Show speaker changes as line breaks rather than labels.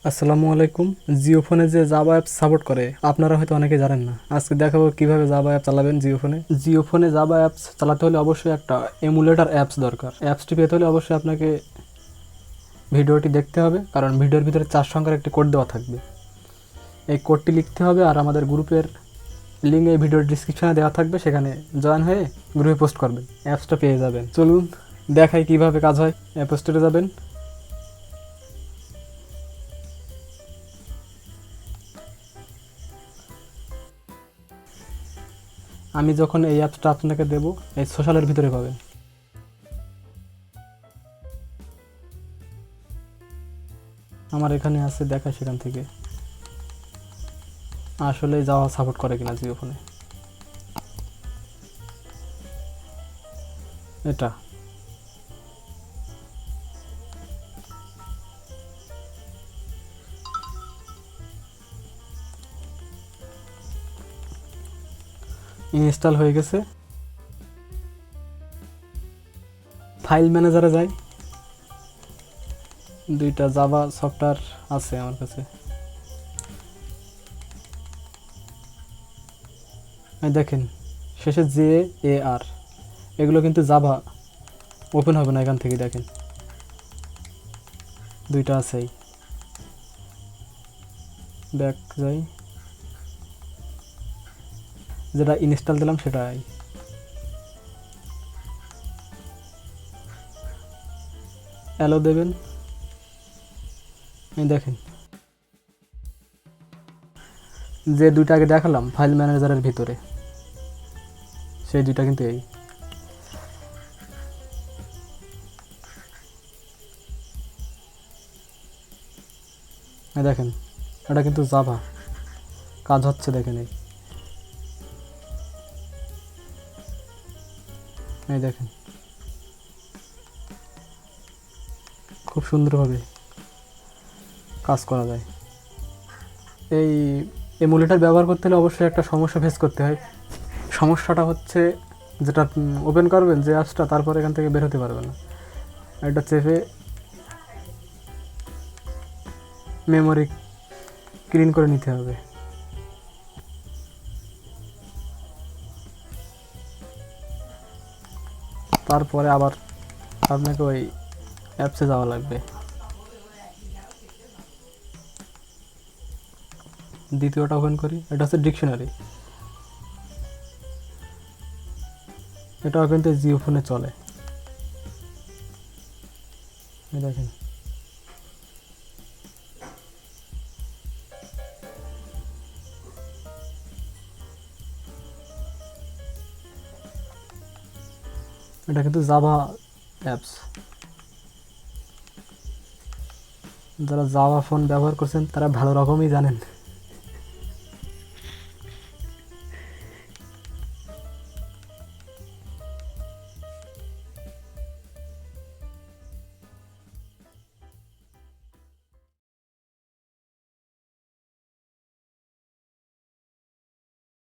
আসসালামু আলাইকুম। জিও ফোনে যে জাভা অ্যাপ সাপোর্ট করে আপনারা হয়তো অনেকে জানেন না। আজকে দেখাবো কিভাবে জাভা অ্যাপ চালাবেন জিও ফোনে। জিও ফোনে জাভা অ্যাপস চালাতে হলে অবশ্যই একটা এমুলেটর অ্যাপস দরকার। অ্যাপসটি পেতে হলে অবশ্যই আপনাকে ভিডিওটি দেখতে হবে, কারণ ভিডিওর ভিতরে 4 সংখ্যার একটি কোড দেওয়া থাকবে। এই কোডটি লিখতে হবে, আর আমাদের গ্রুপের লিঙ্ক এই ভিডিওর ডিসক্রিপশনে দেওয়া থাকবে, সেখানে জয়েন হয়ে গ্রুপে পোস্ট করবেন, অ্যাপসটা পেয়ে যাবেন। চলুন দেখাই কিভাবে কাজ হয়। অ্যাপ স্টোরে যাবেন, আমি যখন এই অ্যাপসটা আপনাকে দেব এই সোশ্যালের ভিতরে পাবেন। আমার এখানে আছে, দেখা সেখান থেকে আসলে যাওয়া সাপোর্ট করে কিনা জিও ফোনে। এটা ইনস্টল হয়ে গেছে। ফাইল ম্যানেজারে যাই, দুইটা জাভা সফটওয়্যার আছে আমার কাছে। এই দেখেন শেষে JAR, এগুলো কিন্তু জাভা ওপেন হবে না এখান থেকে। দেখেন দুইটা আছেই। ব্যাক যাই, যেটা ইনস্টল দিলাম সেটাই। অ্যালো দেবেন। এই দেখেন যে দুইটা আগে দেখালাম ফাইল ম্যানেজারের ভিতরে, সেই দুইটা কিন্তু এই। দেখেন এটা কিন্তু জাভা কাজ হচ্ছে, দেখেন এই দেখেন খুব সুন্দরভাবে কাজ করা যায়। এই এমুলেটর ব্যবহার করতে হলে অবশ্যই একটা সমস্যা ফেস করতে হয়। সমস্যাটা হচ্ছে, যেটা ওপেন করবেন যে অ্যাপসটা, তারপর এখান থেকে বের হতে পারবেন না। এটা চেপে মেমোরি ক্লিন করে নিতে হবে। তারপরে আবার আপনাকে ওই অ্যাপসে যাওয়া লাগবে। দ্বিতীয়টা ওপেন করি, এটা হচ্ছে ডিকশনারি। এটাও কিন্তু জিও ফোনে চলে। দেখেন এটা কিন্তু জাভা অ্যাপস। যারা জাভা ফোন ব্যবহার করছেন তারা ভালো রকমই জানেন।